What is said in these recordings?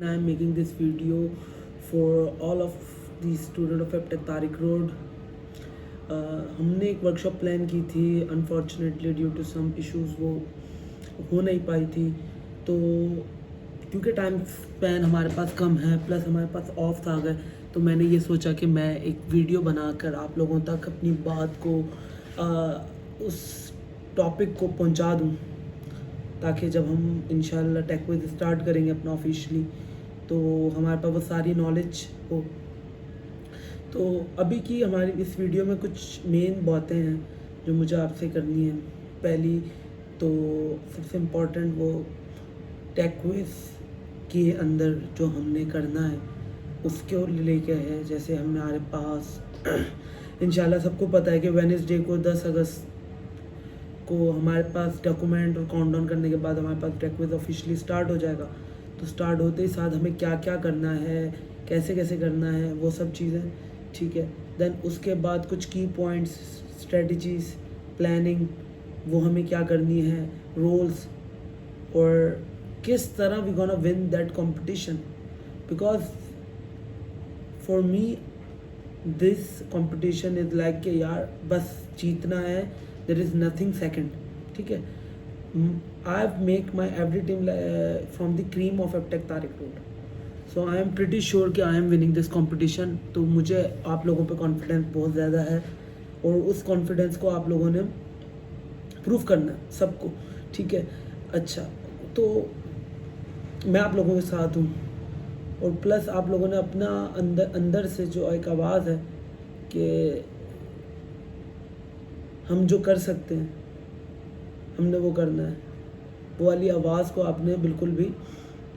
I am making this video for all of the student of FTech Tariq road. हमने एक workshop plan की थी, unfortunately due to some issues वो हो नहीं पाई थी। तो क्योंकि टाइम स्पैन हमारे पास कम है प्लस हमारे पास ऑफ आ गए, तो मैंने ये सोचा कि मैं एक वीडियो बनाकर आप लोगों तक अपनी बात को उस टॉपिक को पहुंचा दूं, ताकि जब हम इंशाल्लाह टेकविज़ स्टार्ट करेंगे अपना ऑफिशियली तो हमारे पास वो सारी नॉलेज हो। तो अभी की हमारी इस वीडियो में कुछ मेन बातें हैं जो मुझे आपसे करनी है। पहली तो सबसे इम्पोर्टेंट वो टेकविज़ के अंदर जो हमने करना है उसके लेके है। जैसे हमारे पास इंशाल्लाह सबको पता है कि वेडनेसडे को 10 अगस्त को हमारे पास डॉक्यूमेंट और काउंटडाउन करने के बाद हमारे पास टेकविज़ ऑफिशियली स्टार्ट हो जाएगा। तो स्टार्ट होते ही साथ हमें क्या क्या करना है, कैसे कैसे करना है, वो सब चीज़ें, ठीक है। देन उसके बाद कुछ की पॉइंट्स, स्ट्रेटजीज, प्लानिंग, वो हमें क्या करनी है, रोल्स, और किस तरह we gonna win that competition. Because for me this competition is like कि यार बस जीतना है, देयर इज़ नथिंग सेकंड, ठीक है। I make my every team from the cream of FTech Tariq road, so I am pretty sure कि I am winning this competition। तो मुझे आप लोगों पे कॉन्फिडेंस बहुत ज़्यादा है और उस कॉन्फिडेंस को आप लोगों ने प्रूव करना है सबको, ठीक है। अच्छा, तो मैं आप लोगों के साथ हूँ और प्लस आप लोगों ने अपना अंदर से जो एक आवाज़ है कि हम जो कर सकते हैं हमने वो करना है, वो वाली आवाज़ को आपने बिल्कुल भी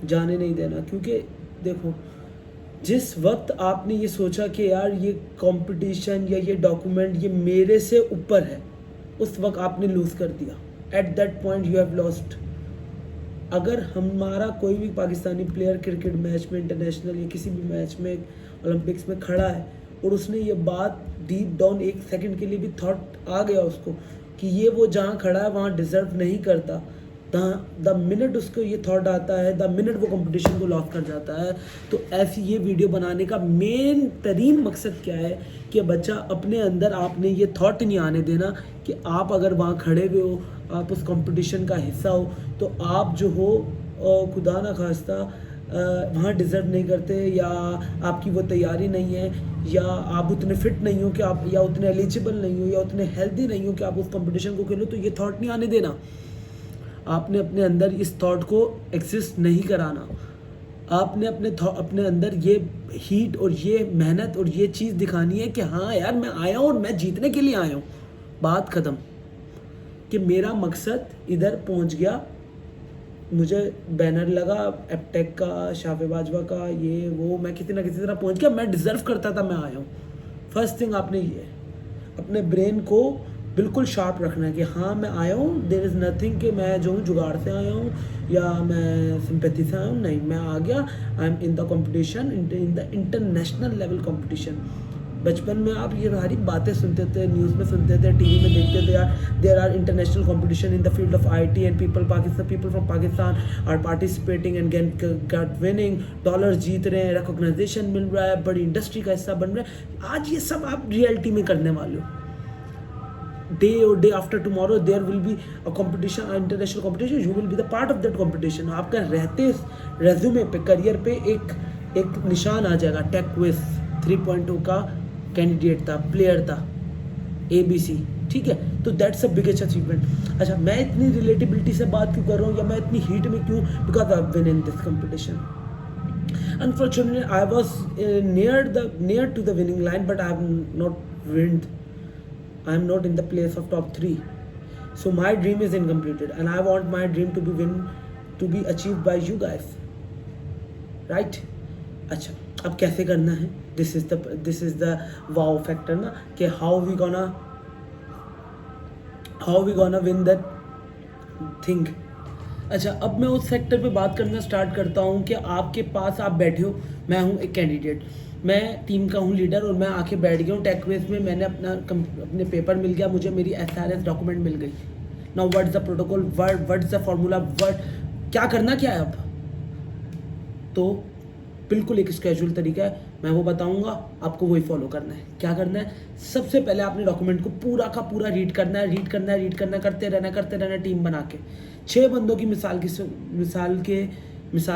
जाने नहीं देना। क्योंकि देखो, जिस वक्त आपने ये सोचा कि यार ये कंपटीशन या ये डॉक्यूमेंट ये मेरे से ऊपर है, उस वक्त आपने लूज़ कर दिया। At that point you have lost. अगर हमारा कोई भी पाकिस्तानी प्लेयर क्रिकेट मैच में, इंटरनेशनल या किसी भी मैच में, ओलंपिक्स में खड़ा है और उसने ये बात डीप डाउन एक सेकंड के लिए भी थॉट आ गया उसको कि ये वो जहाँ खड़ा है वहाँ डिज़र्व नहीं करता, द मिनट उसको ये थॉट आता है, द मिनट वो कंपटीशन को लॉस कर जाता है। तो ऐसी ये वीडियो बनाने का मेन तरीन मकसद क्या है कि बच्चा अपने अंदर आपने ये थॉट नहीं आने देना कि आप अगर वहाँ खड़े हुए हो, आप उस कंपटीशन का हिस्सा हो, तो आप जो हो खुदा ना खास्ता वहाँ डिज़र्व नहीं करते, या आपकी वो तैयारी नहीं है, या आप उतने फिट नहीं हो कि आप, या उतने एलिजिबल नहीं हो, या उतने हेल्दी नहीं हो कि आप उस कंपटीशन को खेलो। तो ये थॉट नहीं आने देना। आपने अपने अंदर इस थॉट को एग्जिस्ट नहीं कराना। आपने अपने अंदर ये हीट और ये मेहनत और ये चीज़ दिखानी है कि हाँ यार मैं आया हूँ और मैं जीतने के लिए आया हूँ। बात ख़त्म। कि मेरा मकसद इधर पहुँच गया, मुझे बैनर लगा एपटेक का, शाफे बाजवा का, ये वो, मैं किसी ना किसी तरह पहुंच गया, मैं डिज़र्व करता था, मैं आया हूँ। फर्स्ट थिंग आपने ये अपने ब्रेन को बिल्कुल शार्प रखना है कि हाँ मैं आया हूँ, देयर इज़ नथिंग कि मैं जो हूँ जुगाड़ से आया हूँ या मैं सिंपैथी से आया हूँ, नहीं, मैं आ गया। I am in the competition, in the international level competition. बचपन में आप ये सारी बातें सुनते थे, न्यूज़ में सुनते थे, टीवी में देखते थे, यार there are international competition in the field of IT and people from Pakistan are participating and get winning, dollar जीत रहे हैं, रिकॉग्नाइजेशन मिल रहा है, बड़ी इंडस्ट्री का हिस्सा बन रहा है। आज ये सब आप रियलिटी में करने वाले हो। डे और day after tomorrow there will be a competition, international competition, you will be the part of that competition. आपका रहते रेज्यूमे पे, करियर पे एक निशान आ जाएगा, टेकविज़ 3.0 का कैंडिडेट था, प्लेयर था, ABC, ठीक है। तो दैट्स अ बिगेस्ट अचीवमेंट। अच्छा, मैं इतनी रिलेटेबिलिटी से बात क्यों कर रहा हूँ या मैं इतनी हीट में क्यों? Because I win in this competition. Unfortunately I was near to the winning line, but I have not winned, I am not in the place of top 3। So my dream is incompleted and I want my dream to be achieve by you guys, right. अच्छा, अब कैसे करना है? This is the wow factor ना, कि how we gonna win that thing. अच्छा, अब मैं उस फैक्टर पे बात करना स्टार्ट करता हूँ कि आपके पास आप बैठे हो, मैं हूँ एक कैंडिडेट, मैं टीम का हूँ लीडर और मैं आके बैठ गया हूँ टेकविज़ में, मैंने अपने पेपर मिल गया, मुझे मेरी SRS डॉक्यूमेंट मिल गई। Now what is the protocol, what is the formula, क्या करना क्या है अब? तो बिल्कुल एक स्केड्यूल तरीका है, मैं वो बताऊंगा, आपको वही फॉलो करना है। क्या करना है, सबसे पहले आपने डॉक्यूमेंट को पूरा का पूरा रीड करना है, करते रहना टीम बना के। 6 बंदों की मिसाल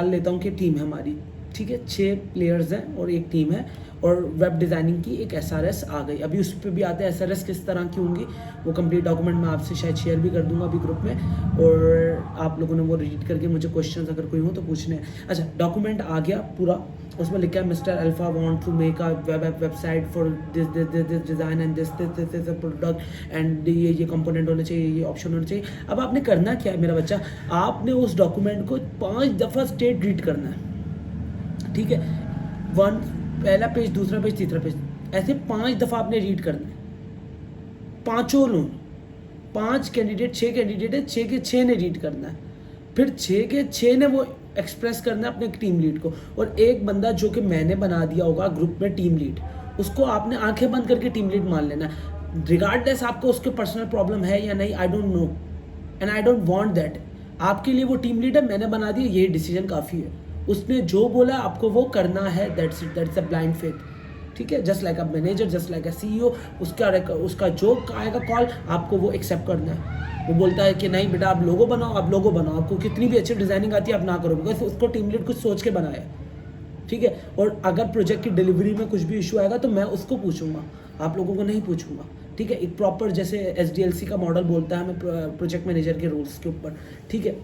लेता हूँ कि टीम है हमारी, ठीक है, 6 प्लेयर्स हैं और एक टीम है, और वेब डिज़ाइनिंग की एक SRS आ गई। अभी उस पर भी आते हैं SRS किस तरह की होंगी, वो कंप्लीट डॉक्यूमेंट मैं आपसे शायद शेयर भी कर दूंगा अभी ग्रुप में, और आप लोगों ने वो रीड करके मुझे क्वेश्चंस अगर कोई हो तो पूछने हैं। अच्छा, डॉक्यूमेंट आ गया पूरा, उसमें लिखा है mister alpha want to make a website for this design and this product and ये कंपोनेंट होने चाहिए, ये ऑप्शन होने चाहिए। अब आपने करना क्या है मेरा बच्चा, आपने उस डॉक्यूमेंट को 5 दफ़ा स्टेट रीड करना है, ठीक है, पहला पेज, दूसरा पेज, तीसरा पेज, ऐसे 5 दफ़ा आपने रीड करना है। पांचों लोग, 5 कैंडिडेट, 6 कैंडिडेट है, 6 के 6 ने रीड करना है, फिर 6 के 6 ने वो एक्सप्रेस करना है अपने टीम लीड को, और एक बंदा जो कि मैंने बना दिया होगा ग्रुप में टीम लीड, उसको आपने आंखें बंद करके टीम लीड मान लेना है, रिगार्डलेस आपको उसके पर्सनल प्रॉब्लम है या नहीं, I don't know and I don't want that. आपके लिए वो टीम लीड है, मैंने बना दिया, यही डिसीजन काफ़ी है। उसने जो बोला आपको वो करना है, दैट्स अ ब्लाइंड फेथ, ठीक है, just like a manager, just like a CEO, उसका जो आएगा कॉल आपको वो एक्सेप्ट करना है। वो बोलता है कि नहीं बेटा आप लोगो बनाओ, आपको कितनी भी अच्छी डिज़ाइनिंग आती है आप ना करो, बिकॉज उसको टीम लीड कुछ सोच के बनाया, ठीक है। और अगर प्रोजेक्ट की डिलीवरी में कुछ भी इशू आएगा तो मैं उसको पूछूंगा, आप लोगों को नहीं पूछूंगा, ठीक है। एक प्रॉपर जैसे SDLC का मॉडल बोलता है हमें प्रोजेक्ट मैनेजर के रूल्स के ऊपर, ठीक है।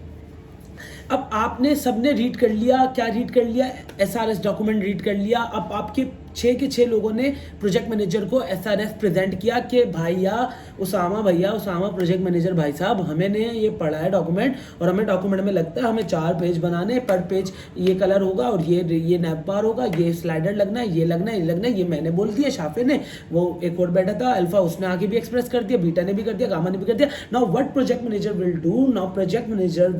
अब आपने सबने रीड कर लिया, क्या रीड कर लिया, SRS डॉक्यूमेंट रीड कर लिया। अब आपके 6 के 6 लोगों ने प्रोजेक्ट मैनेजर को SRS प्रेजेंट किया कि भैया उसामा प्रोजेक्ट मैनेजर भाई साहब, हमें ने ये पढ़ा है डॉक्यूमेंट, और हमें डॉक्यूमेंट में लगता है हमें 4 पेज बनाने, पर पेज ये कलर होगा और ये नैप बार होगा, ये स्लाइडर लगना है, ये लगना है, ये मैंने बोल दिया, शाफे ने, वो एक और बैठा था अल्फा, उसने आगे भी एक्सप्रेस कर दिया, बीटा ने भी कर दिया, गामा ने भी कर दिया। Now what project manager will do, now project manager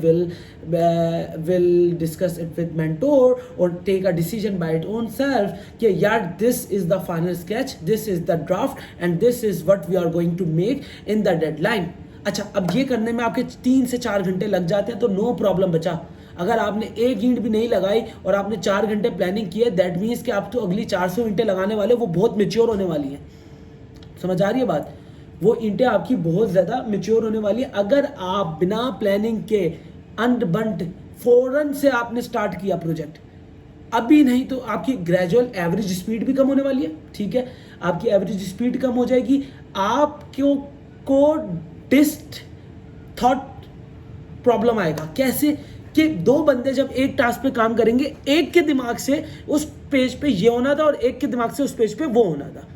will discuss it with mentor or take a decision by its own self कि यार this is the final sketch, this is the draft and this is what we are going to make in the deadline। अच्छा, अब ये करने में आपके 3 से 4 घंटे लग जाते हैं तो नो प्रॉब्लम बचा। अगर आपने एक ईंट भी नहीं लगाई और आपने 4 घंटे प्लानिंग की है, दैट मीन्स कि आप तो अगली 400 ईंटें लगाने वाले, वो बहुत मेच्योर होने वाली है। समझ आ रही है बात, वो ईंटें आपकी बहुत ज़्यादा मेच्योर होने वाली है। अगर आप बिना प्लानिंग के अनबंट फौरन से आपने स्टार्ट किया प्रोजेक्ट, अभी नहीं तो आपकी ग्रेजुअल एवरेज स्पीड भी कम होने वाली है, ठीक है, आपकी एवरेज स्पीड कम हो जाएगी। आपको डिस्ट थॉट प्रॉब्लम आएगा, कैसे कि 2 बंदे जब एक टास्क पे काम करेंगे, एक के दिमाग से उस पेज पे ये होना था और एक के दिमाग से उस पेज पे वो होना था,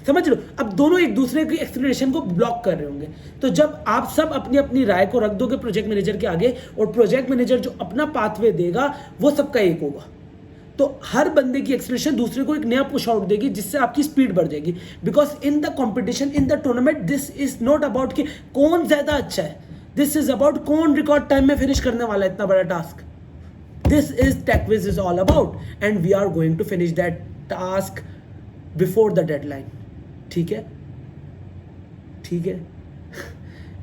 समझ लो। अब दोनों एक दूसरे की एक्सप्लेनेशन को ब्लॉक कर रहे होंगे, तो जब आप सब अपनी अपनी राय को रख दोगे प्रोजेक्ट मैनेजर के आगे, और प्रोजेक्ट मैनेजर जो अपना पाथवे देगा वो सबका एक होगा, तो हर बंदे की एक्सप्लेनेशन दूसरे को एक नया पुश आउट देगी, जिससे आपकी स्पीड बढ़ जाएगी। Because in the competition, in the tournament, this is not about कि कौन ज्यादा अच्छा है, दिस इज अबाउट कौन रिकॉर्ड टाइम में फिनिश करने वाला है इतना बड़ा task. This is TechWiz is all about, and we are going to finish that task before the deadline, ठीक है, ठीक है।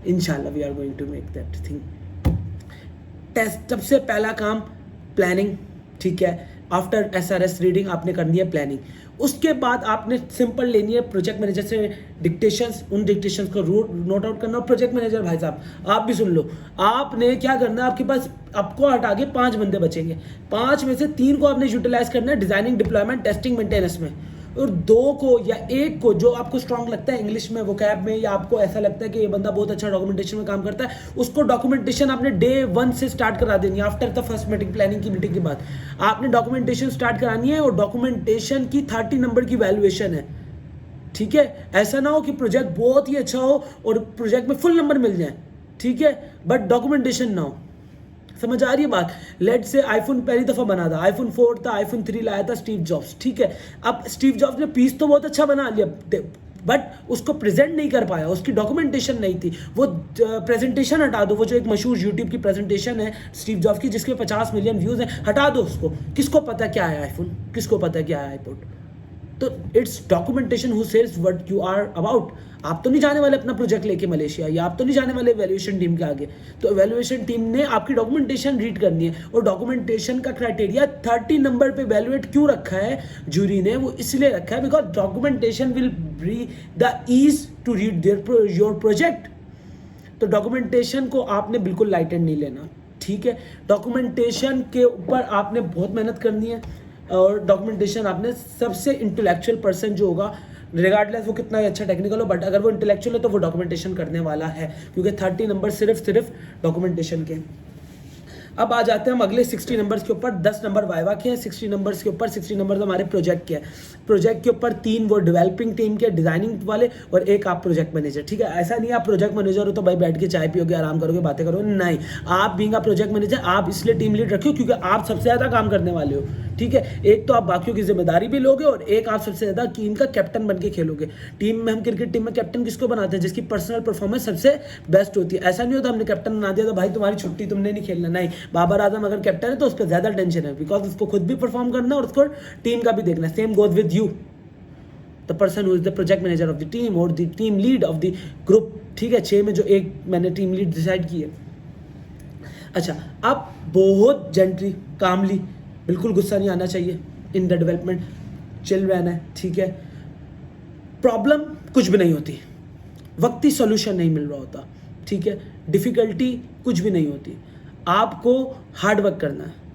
इंशाल्लाह we are going to make that thing. Test सबसे पहला काम प्लानिंग, ठीक है। आफ्टर SRS रीडिंग आपने करनी है प्लानिंग, उसके बाद आपने सिंपल लेनी है प्रोजेक्ट मैनेजर से डिक्टेशंस, उन डिक्टेशंस को नोट आउट करना। प्रोजेक्ट मैनेजर भाई साहब आप भी सुन लो, आपने क्या करना है, आपके पास आपको हटा के 5 बंदे बचेंगे, 5 में से 3 को आपने यूटिलाइज करना है डिजाइनिंग, डिप्लॉयमेंट, टेस्टिंग, मेंटेनेंस में, और 2 को या 1 को जो आपको स्ट्रांग लगता है इंग्लिश में, वोकैब में, या आपको ऐसा लगता है कि ये बंदा बहुत अच्छा डॉक्यूमेंटेशन में काम करता है, उसको डॉक्यूमेंटेशन आपने डे 1 से स्टार्ट करा देनी है। After the first meeting, planning की मीटिंग के बाद आपने डॉक्यूमेंटेशन स्टार्ट करानी है, और डॉक्यूमेंटेशन की 30 नंबर की वैल्यूएशन है, ठीक है। ऐसा ना हो कि प्रोजेक्ट बहुत ही अच्छा हो और प्रोजेक्ट में फुल नंबर मिल जाए, ठीक है, बट डॉक्यूमेंटेशन ना हो। समझ आ रही है बात। लेट से आईफोन पहली दफा बना था, आईफोन 4 था, आईफोन 3 लाया था स्टीव जॉब्स, ठीक है। अब स्टीव जॉब्स ने पीस तो बहुत अच्छा बना लिया, बट उसको प्रेजेंट नहीं कर पाया, उसकी डॉक्यूमेंटेशन नहीं थी। वो प्रेजेंटेशन हटा दो, वो जो एक मशहूर यूट्यूब की प्रेजेंटेशन है स्टीव जॉब्स की जिसके 50 मिलियन व्यूज हैं, हटा दो उसको। किसको पता क्या है आईफोन, किसको पता क्या है आईपॉड, तो it's documentation who says what you are about. आप तो नहीं जाने वाले अपना प्रोजेक्ट लेके मलेशिया, या आप तो नहीं जाने वाले एवेल्यूएशन टीम के आगे। तो एवेल्यूएशन टीम ने आपकी डॉक्यूमेंटेशन रीड करनी है, और डॉक्यूमेंटेशन का क्राइटेरिया 30 नंबर पे एवेल्यूएट क्यों रखा है जूरी ने, वो इसलिए रखा है because documentation will be the ease to read there your project. तो डॉक्यूमेंटेशन को आपने बिल्कुल लाइट एंड नहीं लेना, ठीक है। डॉक्यूमेंटेशन के ऊपर आपने बहुत मेहनत करनी है, और डॉक्यूमेंटेशन आपने सबसे इंटेलेक्चुअल पर्सन जो होगा, रिगार्डलेस वो कितना ही अच्छा टेक्निकल हो, बट अगर वो इंटेलेक्चुअल है तो वो डॉक्यूमेंटेशन करने वाला है, क्योंकि 30 नंबर सिर्फ डॉक्यूमेंटेशन के। अब आ जाते हैं हम अगले 60 नंबर्स के ऊपर। 10 नंबर वाइवा के हैं, 60 नंबर्स के ऊपर 60 नंबर हमारे प्रोजेक्ट के हैं। प्रोजेक्ट के ऊपर 3 वो डेवलपिंग टीम के, डिजाइनिंग वाले, और 1 आप प्रोजेक्ट मैनेजर, ठीक है। ऐसा नहीं आप प्रोजेक्ट मैनेजर हो तो भाई बैठ के चाय पियोगे, आराम करोगे, बातें करोगे, नहीं। आप बीइंग अ प्रोजेक्ट मैनेजर आप इसलिए टीम लीड रखियो क्योंकि आप सबसे ज़्यादा काम करने वाले हो, ठीक है। एक तो आप बाकियों की जिम्मेदारी भी लोगे, और एक आप सबसे ज़्यादा टीम का कैप्टन बन के खेलोगे। टीम में हम क्रिकेट टीम में कैप्टन किसको बनाते हैं, जिसकी पर्सनल परफॉर्मेंस सबसे बेस्ट होती है। ऐसा नहीं होता हमने कैप्टन बना दिया तो भाई तुम्हारी छुट्टी, तुमने नहीं खेलना, नहीं। बाबर आजम अगर कैप्टन है तो उस पर ज़्यादा टेंशन है, बिकॉज उसको खुद भी परफॉर्म करना है और उसको टीम का भी देखना है। Same goes with you, the person who is the project manager of the team और the team lead of the group, ठीक है। 6 में जो एक मैंने टीम लीड डिसाइड की है। अच्छा, अब बहुत जेंटली, कामली, बिल्कुल गुस्सा नहीं आना चाहिए इन द डेवलपमेंट, चिल रहना है, ठीक है। प्रॉब्लम कुछ भी नहीं होती, वक्ती सॉल्यूशन नहीं मिल रहा होता, ठीक है। डिफिकल्टी कुछ भी नहीं होती, आपको हार्ड वर्क करना है।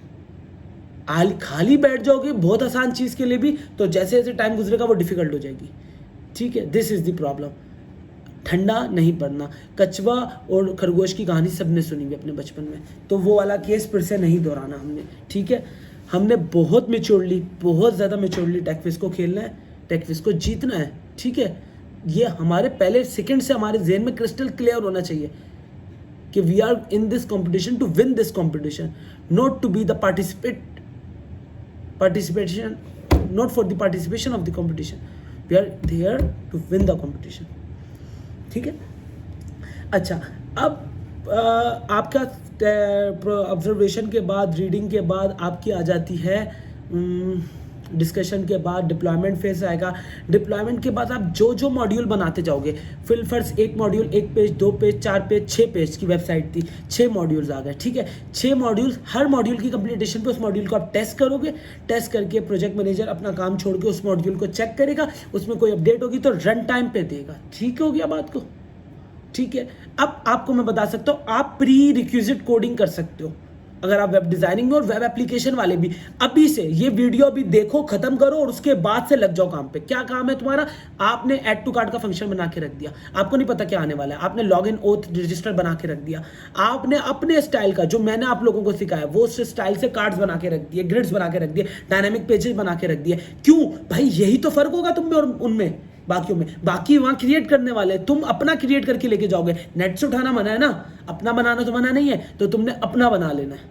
खाली बैठ जाओगे बहुत आसान चीज़ के लिए भी, तो जैसे जैसे टाइम गुजरेगा वो डिफिकल्ट हो जाएगी, ठीक है। This is the problem. ठंडा नहीं पड़ना। कछुआ और खरगोश की कहानी सबने सुनी हुई अपने बचपन में, तो वो वाला केस फिर से नहीं दोहराना हमने, ठीक है। हमने बहुत मेच्योरली, बहुत ज़्यादा मेच्योरली टेकविज को खेलना है, टेकविज को जीतना है, ठीक है। ये हमारे पहले सेकंड से हमारे जहन में क्रिस्टल क्लियर होना चाहिए कि we are in this competition to win this competition, not to be the participation, not for the participation of the competition, we are there to win the competition, ठीक है। अच्छा, अब आपका ऑब्जर्वेशन के बाद, रीडिंग के बाद आपकी आ जाती है डिस्कशन के बाद डिप्लॉयमेंट फेज आएगा। डिप्लॉयमेंट के बाद आप जो जो मॉड्यूल बनाते जाओगे, फिल first 1 module 1 page, 2 page, 4 page, 6 page की वेबसाइट थी, 6 मॉड्यूल्स आ गए, ठीक है। 6 मॉड्यूल्स, हर मॉड्यूल की कंप्लीटेशन पे उस मॉड्यूल को आप टेस्ट करोगे। टेस्ट करके प्रोजेक्ट मैनेजर अपना काम छोड़ के उस मॉड्यूल को चेक करेगा, उसमें कोई अपडेट होगी तो रन टाइम पे देगा, ठीक हो गया बात को, ठीक है। अब आपको मैं बता सकता हूँ, आप प्री रिक्विजिट कोडिंग कर सकते हो अगर आप वेब डिजाइनिंग में, और वेब एप्लीकेशन वाले भी। अभी से ये वीडियो अभी देखो, खत्म करो, और उसके बाद से लग जाओ काम पे। क्या काम है तुम्हारा? आपने ऐड टू कार्ट का फंक्शन बना के रख दिया, आपको नहीं पता क्या आने वाला है। आपने लॉग इन ओथ रजिस्टर बना के रख दिया, आपने अपने स्टाइल का, जो मैंने आप लोगों को सिखाया वो स्टाइल से कार्ड्स बना के रख दिए, ग्रिड्स बना के रख दिए, डायनामिक पेजेस बना के रख दिए। क्यों भाई? यही तो फर्क होगा तुम में और उनमें, बाकियों में। बाकी वहां क्रिएट करने वाले, तुम अपना क्रिएट करके लेके जाओगे। नेट से उठाना मना है ना, अपना बनाना तो मना नहीं है, तो तुमने अपना बना लेना है,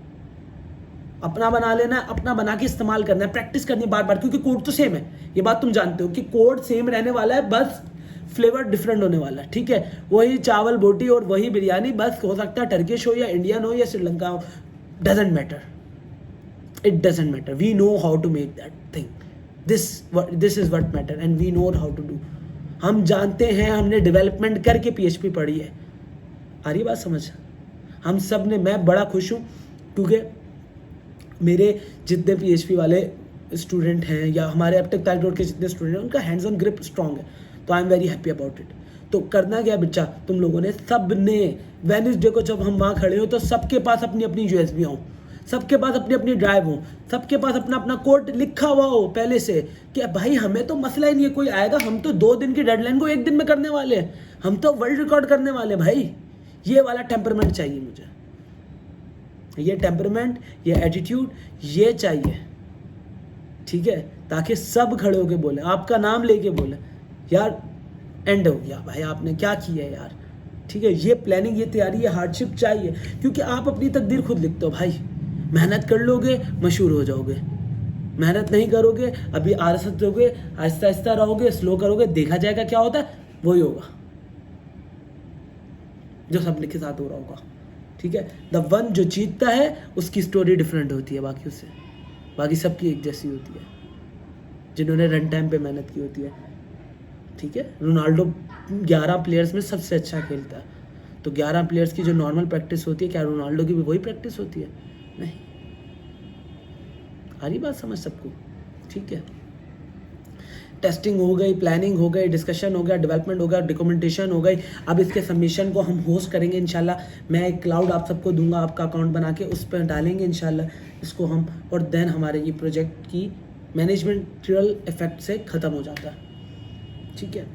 अपना बना लेना है, अपना बना के इस्तेमाल करना है, प्रैक्टिस करनी है बार बार, क्योंकि कोड तो सेम है। ये बात तुम जानते हो कि कोड सेम रहने वाला है, बस फ्लेवर डिफरेंट होने वाला है, ठीक है। वही चावल बोटी और वही बिरयानी, बस हो सकता है टर्किश हो या इंडियन हो या श्रीलंका हो, doesn't matter, it doesn't matter. We know how to make that thing, this is what matter and we know how to do. हम जानते हैं, हमने डेवलपमेंट करके पीएचपी पढ़ी है। आ रही बात समझ? हम सब ने, मैं बड़ा खुश हूँ क्योंकि मेरे जितने पीएचपी वाले स्टूडेंट हैं या हमारे अब तक टाइल रोड के जितने स्टूडेंट हैं, उनका हैंड्स ऑन ग्रिप स्ट्रॉन्ग है, तो I am very happy about it. तो करना क्या बच्चा, तुम लोगों ने, सब ने, वेडनेसडे को जब हम वहाँ खड़े हो तो सबके पास अपनी अपनी यूएसबी हो, सबके पास अपनी अपनी ड्राइव हो, सबके पास अपना अपना कोड लिखा हुआ हो पहले से कि भाई हमें तो मसला ही नहीं है, कोई आएगा, हम तो 2 दिन की डेडलाइन को 1 दिन में करने वाले हैं, हम तो वर्ल्ड रिकॉर्ड करने वाले हैं। भाई ये वाला टेम्परमेंट चाहिए मुझे, ये टेम्परमेंट, ये एटीट्यूड, ये चाहिए, ठीक है, ताकि सब खड़े होके बोले, आपका नाम लेके बोले यार एंड हो गया भाई, आपने क्या किया यार, ठीक है। ये प्लानिंग, ये तैयारी, ये हार्डशिप चाहिए, क्योंकि आप अपनी तकदीर खुद लिखते हो भाई। मेहनत कर लोगे मशहूर हो जाओगे, मेहनत नहीं करोगे अभी आलस होगे, आहिस्ता आहिस्ता रहोगे, स्लो करोगे, देखा जाएगा क्या होता है, वही होगा जो सबने के साथ हो रहा होगा, ठीक है। द वन जो जीतता है उसकी स्टोरी डिफरेंट होती है बाकी से, बाकी सबकी एक जैसी होती है। जिन्होंने रन टाइम पे मेहनत की होती है, ठीक है। रोनाल्डो 11 प्लेयर्स में सबसे अच्छा खेलता है, तो 11 प्लेयर्स की जो नॉर्मल प्रैक्टिस होती है, क्या रोनाल्डो की भी वही प्रैक्टिस होती है? नहीं। आ रही बात समझ सबको? ठीक है। टेस्टिंग हो गई, प्लानिंग हो गई, डिस्कशन हो गया, डेवलपमेंट हो गया, डॉक्यूमेंटेशन हो गई। अब इसके सबमिशन को हम होस्ट करेंगे इंशाल्लाह। मैं एक क्लाउड आप सबको दूंगा, आपका अकाउंट बना के उस पर डालेंगे इंशाल्लाह इसको हम, और देन हमारे ये प्रोजेक्ट की मैनेजमेंटल इफेक्ट से ख़त्म हो जाता है, ठीक है।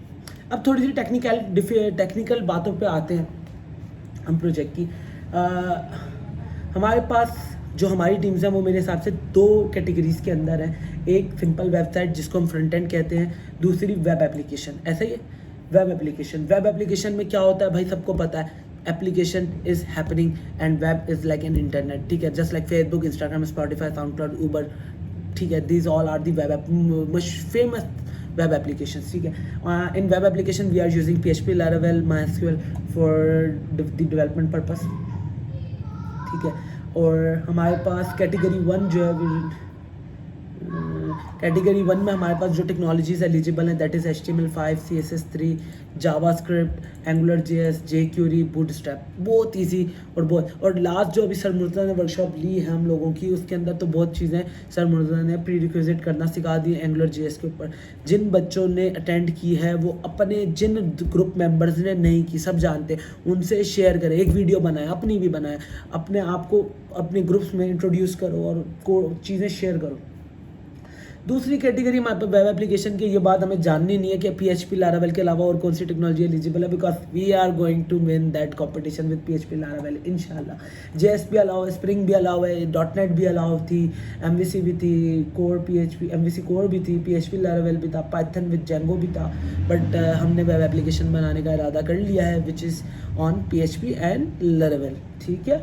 अब थोड़ी सी टेक्निकल बातों पे आते हैं हम प्रोजेक्ट की। हमारे पास जो हमारी टीम्स हैं वो मेरे हिसाब से 2 कैटेगरीज के अंदर हैं। एक सिंपल वेबसाइट जिसको हम फ्रंट एंड कहते हैं, दूसरी वेब एप्लीकेशन। ऐसा ही है, वेब एप्लीकेशन में क्या होता है भाई, सबको पता है, application is happening and web is like an internet, ठीक है। Just like Facebook, Instagram, Spotify, SoundCloud, Uber, ठीक है। These all are the famous web applications, ठीक है। In web application we are using PHP, Laravel, MySQL for the development purpose, ठीक है। और हमारे पास कैटेगरी 1 जो है, कैटेगरी 1 में हमारे पास जो टेक्नोलॉजीज एलिजिबल हैं, that is HTML5, CSS3, JavaScript, AngularJS, jQuery, bootstrap. बहुत इजी और लास्ट जो अभी सर मुर्तज़ा ने वर्कशॉप ली है हम लोगों की, उसके अंदर तो बहुत चीज़ें सर मुर्तज़ा ने प्री रिक्विजिट करना सिखा दी AngularJS के ऊपर। जिन बच्चों ने अटेंड की है वो अपने, जिन ग्रुप मेंबर्स ने नहीं की, सब जानते, उनसे शेयर करें, एक वीडियो बनाए, अपनी भी बनाए, अपने आप को अपने ग्रुप्स में इंट्रोड्यूस करो और चीज़ें शेयर करो। दूसरी कैटेगरी हमारे पास वेब एप्लीकेशन की, ये बात हमें जाननी नहीं है कि PHP Laravel के अलावा और कौन सी टेक्नोलॉजी एलिजिबल है, because we are going to win that competition with PHP Laravel इंशाल्लाह। JS भी अलाउ है, स्प्रिंग भी अलाउ है, .NET भी अलाउ थी, MVC भी थी, कोर PHP MVC कोर भी थी, PHP Laravel भी था, पाइथन विद Django भी था, बट हमने वेब एप्लीकेशन बनाने का इरादा कर लिया है which is on PHP and Laravel, ठीक है।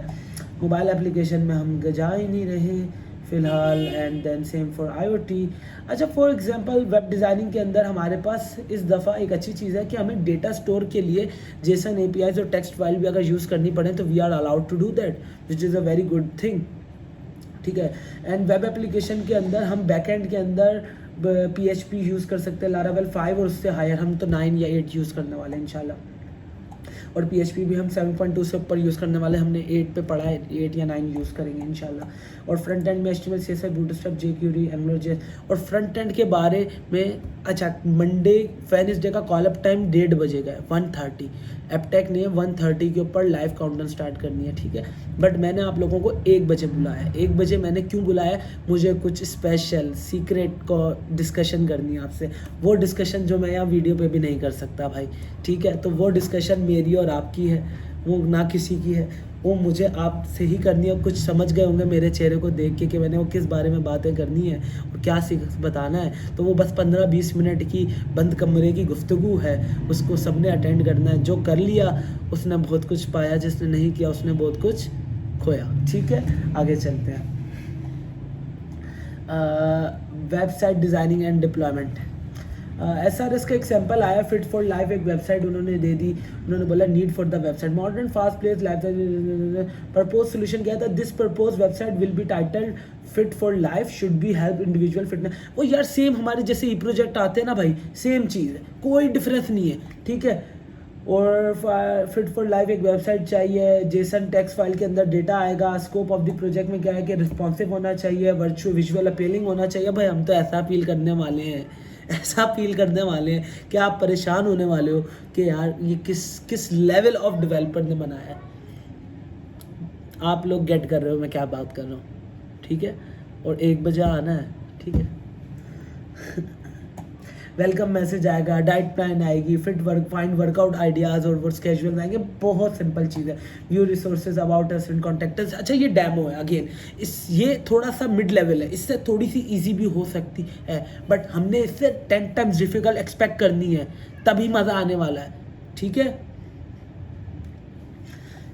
मोबाइल एप्लीकेशन में हम जा ही नहीं रहे फ़िलहाल, and then same for IoT। अच्छा, फॉर एग्जांपल वेब डिज़ाइनिंग के अंदर हमारे पास इस दफ़ा एक अच्छी चीज़ है कि हमें डेटा स्टोर के लिए JSON APIs और टेक्स्ट फाइल भी अगर यूज़ करनी पड़े तो we are allowed to do that, which is a very good thing, ठीक है। एंड वेब एप्लीकेशन के अंदर हम बैकएंड के अंदर PHP यूज़ कर सकते हैं, Laravel 5 और उससे हायर, हम तो 9 या 8 यूज़ करने वाले हैं इंशाल्लाह। और PHP भी हम 7.2 से ऊपर यूज़ करने वाले, हमने 8 पे पढ़ा है, 8 या 9 यूज़ करेंगे इंशाल्लाह। और फ्रंट एंड में HTML, CSS, bootstrap, jQuery, AngularJS। और फ्रंट एंड के बारे में, अच्छा, मंडे वेडनेसडे का कॉल अप टाइम 1:30 बजे का है, 1:30। एपटेक ने 1:30 के ऊपर लाइव काउंटडाउन स्टार्ट करनी है, ठीक है। बट मैंने आप लोगों को 1 बजे बुलाया है। 1 बजे मैंने क्यों बुलाया है, मुझे कुछ स्पेशल सीक्रेट को डिस्कशन करनी है आपसे, वो डिस्कशन जो मैं यहाँ वीडियो पे भी नहीं कर सकता भाई, ठीक है। तो वो डिस्कशन मेरी और आपकी है, वो ना किसी की है, वो मुझे आपसे ही करनी है। कुछ समझ गए होंगे मेरे चेहरे को देख के कि मैंने वो किस बारे में बातें करनी है और क्या बताना है। तो वो बस 15-20 मिनट की बंद कमरे की गुफ्तगू है, उसको सबने अटेंड करना है। जो कर लिया उसने बहुत कुछ पाया, जिसने नहीं किया उसने बहुत कुछ खोया, ठीक है। आगे चलते हैं। Website designing and deployment. SRS का एक सैम्पल आया, फिट फॉर लाइफ एक वेबसाइट उन्होंने दे दी। उन्होंने बोला need for the website, modern fast place life. Propose solution क्या था, this propose website will be titled fit for life, should be help individual fitness. वो यार सेम हमारे जैसे ई प्रोजेक्ट आते हैं ना भाई, सेम चीज़ है, कोई डिफरेंस नहीं है, ठीक है। और फिट फॉर लाइफ एक वेबसाइट चाहिए, जेसन टेक्स्ट फाइल के अंदर डेटा आएगा। स्कोप ऑफ द प्रोजेक्ट में क्या है कि रिस्पॉन्सिव होना चाहिए, विजुअल अपीलिंग होना चाहिए। भाई हम तो ऐसा अपील करने वाले हैं, ऐसा फील करने वाले हैं कि आप परेशान होने वाले हो कि यार ये किस लेवल ऑफ डेवलपर ने बनाया है। आप लोग गेट कर रहे हो मैं क्या बात कर रहा हूँ, ठीक है। और 1 बजे आना है, ठीक है। वेलकम मैसेज आएगा, डाइट प्लान आएगी, fit work, find workout ideas और वो स्केड्यूल आएंगे। बहुत सिंपल चीज़ है। View resources, about us and contact us. अच्छा, ये डेमो है अगेन, ये थोड़ा सा मिड लेवल है, इससे थोड़ी सी इजी भी हो सकती है, बट हमने इससे 10 टाइम्स डिफिकल्ट एक्सपेक्ट करनी है, तभी मज़ा आने वाला है, ठीक है।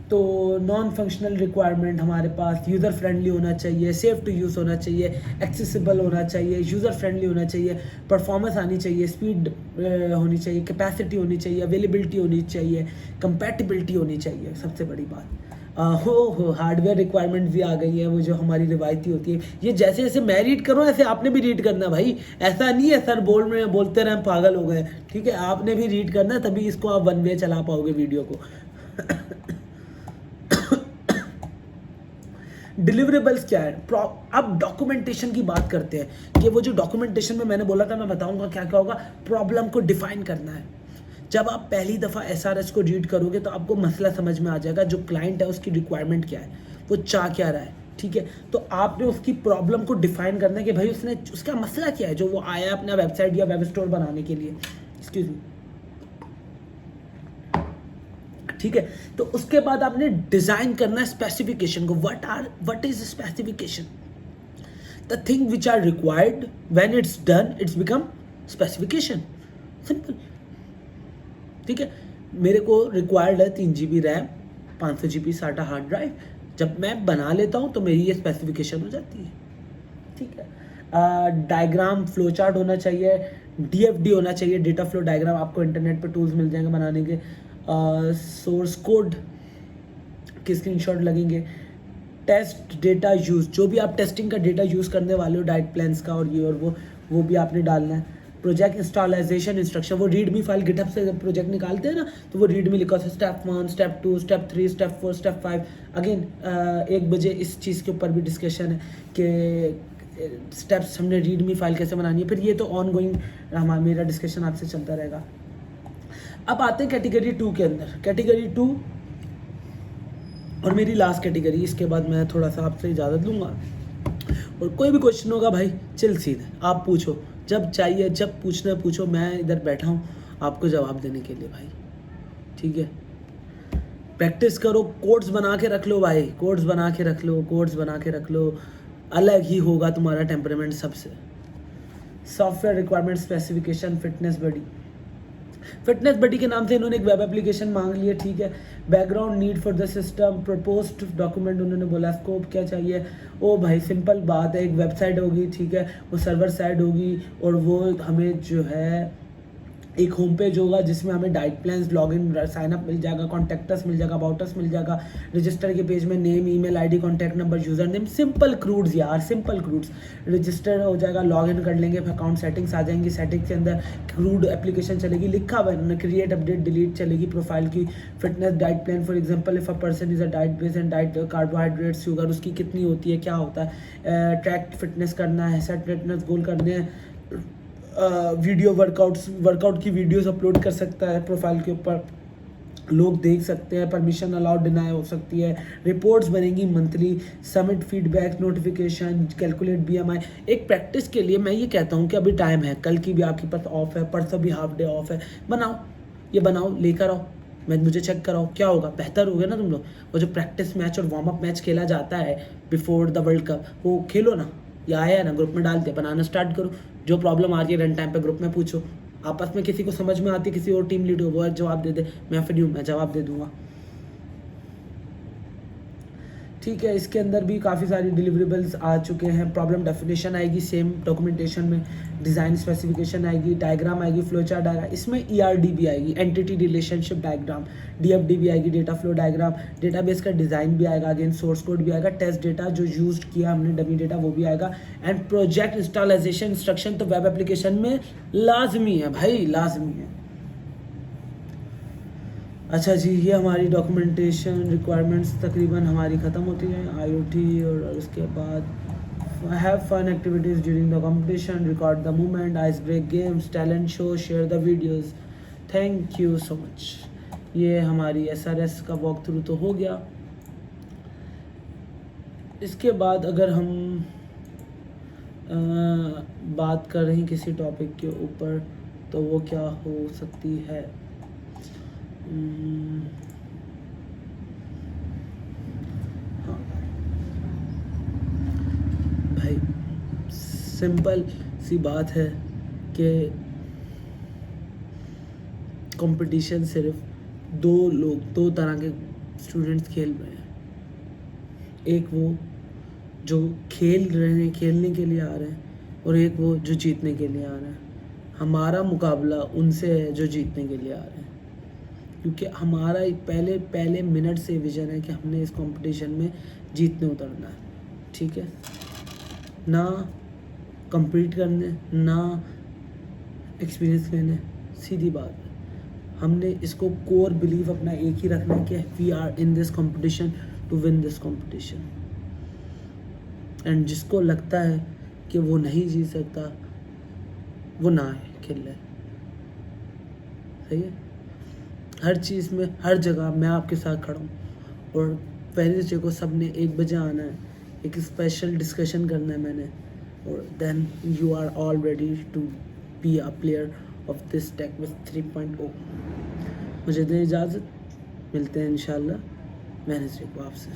तो नॉन फंक्शनल रिक्वायरमेंट हमारे पास, यूज़र फ्रेंडली होना चाहिए, सेफ टू यूज़ होना चाहिए, एक्सेसिबल होना चाहिए, यूज़र फ्रेंडली होना चाहिए, परफॉर्मेंस आनी चाहिए, स्पीड होनी चाहिए, कैपेसिटी होनी चाहिए, अवेलेबिलिटी होनी चाहिए, कंपैटिबिलिटी होनी चाहिए, सबसे बड़ी बात। हो हार्डवेयर रिक्वायरमेंट भी आ गई है, वो जो हमारी रिवायती होती है। ये जैसे जैसे मैं रीड करूँ ऐसे आपने भी रीड करना भाई, ऐसा नहीं है सर बोलते रहे पागल हो गए, ठीक है, आपने भी रीड करना है, तभी इसको आप वन वे चला पाओगे वीडियो को। डिलीवरेबल्स क्या है, अब डॉक्यूमेंटेशन की बात करते हैं कि वो जो डॉक्यूमेंटेशन में मैंने बोला था, मैं बताऊंगा क्या क्या होगा। प्रॉब्लम को डिफाइन करना है। जब आप पहली दफ़ा एसआरएस को रीड करोगे तो आपको मसला समझ में आ जाएगा, जो क्लाइंट है उसकी रिक्वायरमेंट क्या है, वो चाह क्या रहा है, ठीक है। तो आपने उसकी प्रॉब्लम को डिफाइन करना है कि भाई उसका मसला क्या है, जो वो आया अपना वेबसाइट या वेब स्टोर बनाने के लिए, एक्सक्यूज मी, ठीक है। तो उसके बाद आपने डिजाइन करना है स्पेसिफिकेशन को। What is specification? The thing which are required, when it's done it's become specification, simple, ठीक है। मेरे को रिक्वायर्ड है 3 GB RAM, 500 GB SATA hard drive. जब मैं बना लेता हूँ तो मेरी ये स्पेसिफिकेशन हो जाती है, ठीक है। डायग्राम फ्लो चार्ट होना चाहिए, DFD होना चाहिए, डेटा फ्लो डायग्राम। आपको इंटरनेट पे टूल्स मिल जाएंगे बनाने के। सोर्स कोड के स्क्रीनशॉट लगेंगे। टेस्ट डेटा यूज, जो भी आप टेस्टिंग का डेटा यूज़ करने वाले हो, डाइट प्लान्स का और ये और वो भी आपने डालना है। प्रोजेक्ट इंस्टॉलाइजेशन इंस्ट्रक्शन, वो रीडमी फाइल गिटहब से जब प्रोजेक्ट निकालते हैं ना, तो वो रीडमी लिखा होता है, step 1, step 2, step 3, step 4, step 5। Again 1 बजे इस चीज़ के ऊपर भी डिस्कशन है कि स्टेप्स हमने रीडमी फाइल कैसे बनानी है। फिर ये तो ऑन गोइंग मेरा डिस्कशन आपसे चलता रहेगा। अब आते हैं कैटेगरी 2 के अंदर। कैटेगरी 2 और मेरी लास्ट कैटेगरी, इसके बाद मैं थोड़ा सा आपसे इजाज़त लूँगा। और कोई भी क्वेश्चन होगा भाई चिल सीधे आप पूछो, जब चाहिए, जब पूछना है पूछो। मैं इधर बैठा हूँ आपको जवाब देने के लिए भाई, ठीक है। प्रैक्टिस करो, कोड्स बना के रख लो भाई, कोड्स बना के रख लो, कोड्स बना के रख लो। अलग ही होगा तुम्हारा टेम्परामेंट सबसे। सॉफ्टवेयर रिक्वायरमेंट स्पेसिफिकेशन, फिटनेस बडी के नाम से इन्होंने एक वेब एप्लीकेशन मांग लिया, ठीक है। Background need for the system, proposed document उन्होंने बोला, स्कोप क्या चाहिए। ओ भाई सिंपल बात है, एक वेबसाइट होगी, ठीक है, वो सर्वर साइड होगी और वो हमें जो है एक होम पेज होगा जिसमें हमें diet plans, login, sign up मिल जाएगा, कॉन्टैक्टस मिल जाएगा, अबाउट अस मिल जाएगा, रजिस्टर के पेज में name, email ID, contact number, user name, simple cruds यार, सिंपल क्रूड्स। रजिस्टर हो जाएगा, लॉगिन कर लेंगे, फिर अकाउंट सेटिंग्स आ जाएंगी, सेटिंग्स के अंदर क्रूड एप्लीकेशन चलेगी, लिखा हुआ है उन्होंने, क्रिएट, अपडेट, डिलीट चलेगी प्रोफाइल की। Fitness diet plan, for example if a person is a diet based and diet carbohydrate, sugar उसकी कितनी होती है, क्या होता है, ट्रैक फिटनेस करना है, सेट फिटनेस गोल करने हैं, वीडियो वर्कआउट की वीडियोस अपलोड कर सकता है प्रोफाइल के ऊपर, लोग देख सकते हैं, परमिशन अलाउड डिनाई हो सकती है, रिपोर्ट्स बनेंगी monthly, submit feedback, notification, calculate BMI। एक प्रैक्टिस के लिए मैं ये कहता हूँ कि अभी टाइम है, कल की भी आपके पास ऑफ है, परसों भी हाफ डे ऑफ है, बनाओ, ये बनाओ, लेकर आओ, मुझे चेक कराओ, क्या होगा, बेहतर हो गया ना तुम लोग। वो जो प्रैक्टिस मैच और वार्म अप मैच खेला जाता है बिफोर द वर्ल्ड कप, वो खेलो ना, या आया ना, ग्रुप में डाल दिया, बनाना स्टार्ट करो। जो प्रॉब्लम आ रही है रन टाइम पे ग्रुप में पूछो, आपस में किसी को समझ में आती है, किसी और टीम लीड हो वो जवाब दे दे, मैं फ्री हूँ, मैं जवाब दे दूंगा, ठीक है। इसके अंदर भी काफ़ी सारी डिलीवरेबल्स आ चुके हैं। प्रॉब्लम डेफिनेशन आएगी सेम डॉक्यूमेंटेशन में, डिज़ाइन स्पेसिफिकेशन आएगी, डायग्राम आएगी, फ्लो चार्ट आएगा, इसमें ERD भी आएगी, एंटिटी रिलेशनशिप डायग्राम, DFD भी आएगी, डेटा फ्लो डायग्राम, डेटाबेस का डिज़ाइन भी आएगा, अगेन सोर्स कोड भी आएगा, टेस्ट डेटा जो यूज किया हमने डमी डेटा वो भी आएगा, एंड प्रोजेक्ट इंस्टॉलाइजेशन इंस्ट्रक्शन तो वेब एप्लीकेशन में लाजमी है भाई, लाजमी है। अच्छा जी, ये हमारी डॉक्यूमेंटेशन रिक्वायरमेंट्स तकरीबन हमारी ख़त्म होती है, IoT, और उसके बाद have fun activities during the competition, record the movement, ice break games, talent show, share the videos. Thank you so much. ये हमारी SRS का वॉक थ्रू तो हो गया। इसके बाद अगर हम बात कर रहे हैं किसी टॉपिक के ऊपर तो वो क्या हो सकती है, हाँ भाई, सिंपल सी बात है कि कंपटीशन सिर्फ दो तरह के स्टूडेंट्स खेल रहे हैं। एक वो जो खेल रहे हैं, खेलने के लिए आ रहे हैं, और एक वो जो जीतने के लिए आ रहे हैं। हमारा मुकाबला उनसे है जो जीतने के लिए आ रहे हैं। क्योंकि हमारा पहले पहले मिनट से विज़न है कि हमने इस कंपटीशन में जीतने उतरना है, ठीक है। ना compete करने, ना एक्सपीरियंस लेने, सीधी बात है। हमने इसको कोर बिलीव अपना एक ही रखना है कि we are in this competition to win this competition. And जिसको लगता है कि वो नहीं जीत सकता, वो ना है खेल ले, सही है। हर चीज़ में, हर जगह मैं आपके साथ खड़ा हूँ। और वेडनेसडे को सब ने 1 बजे आना है, एक स्पेशल डिस्कशन करना है मैंने, और then you are all ready to be a player of this TechWiz 3.0। मुझे दें इजाज़त, मिलते हैं इंशाल्लाह वेडनेसडे को आपसे।